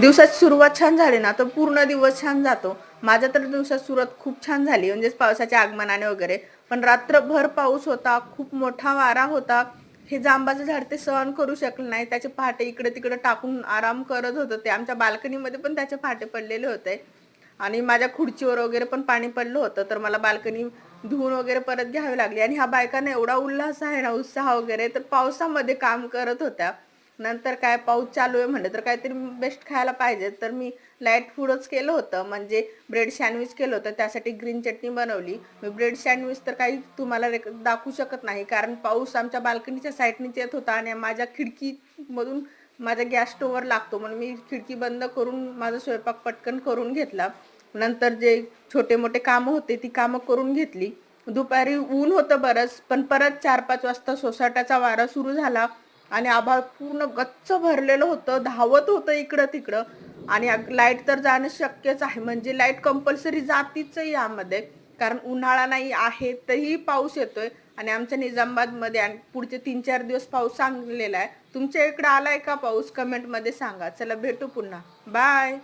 दिवसाची सुरुवात छान झाली ना तर पूर्ण दिवस छान जातो. माझ्या तर दिवसात सुरुवात खूप छान झाली म्हणजे पावसाच्या आगमनाने वगैरे. पण रात्रभर पाऊस होता, खूप मोठा वारा होता. हे जांबाचं झाड ते सहन करू शकलं नाही. त्याचे पहाटे इकडे-तिकडे टाकून आराम करत होतं ते. आमच्या बाल्कनीमध्ये पण त्याचे पहाटे पडलेले होते. आणि माझ्या खुर्चीवर वगैरे पण पाणी पडलं होतं, तर मला बाल्कनी धुवून वगैरे परत घ्यावी लागली. आणि ह्या बायकांना एवढा उल्हास आहे ना, उत्साह वगैरे, तर पावसामध्ये काम करत होत्या. नंतर काय पाऊस चालू आहे म्हटलं तर काहीतरी बेस्ट खायला पाहिजे, तर मी लाईट फूडच केलं होतं. म्हणजे ब्रेड सँडविच केलं होतं, त्यासाठी ग्रीन चटणी बनवली. मी ब्रेड सँडविच तर काही तुम्हाला दाखवू शकत नाही, कारण पाऊस आमच्या बाल्कनीच्या साईडनीच येत होता आणि माझ्या खिडकीमधून माझ्या गॅस स्टोवर लागतो, म्हणून मी खिडकी बंद करून माझा स्वयंपाक पटकन करून घेतला. नंतर जे छोटे मोठे कामं होते ती कामं करून घेतली. दुपारी ऊन होतं बरंच, पण परत 4-5 वाजता सोसाट्याचा वारा सुरू झाला आणि आभाळ पूर्ण गच्च भरलेलं होतं, धावत होतं इकडं तिकडं. आणि लाईट तर जाणं शक्यच आहे, म्हणजे लाईट कंपल्सरी जातीच यामध्ये, कारण उन्हाळा नाही आहे तरीही पाऊस येतोय. आणि आमच्या निजामाबादमध्ये आणि पुढचे 3-4 दिवस पाऊस सांगलेला आहे. तुमच्या इकडे आलाय का पाऊस? कमेंटमध्ये सांगा. चला भेटू पुन्हा. बाय.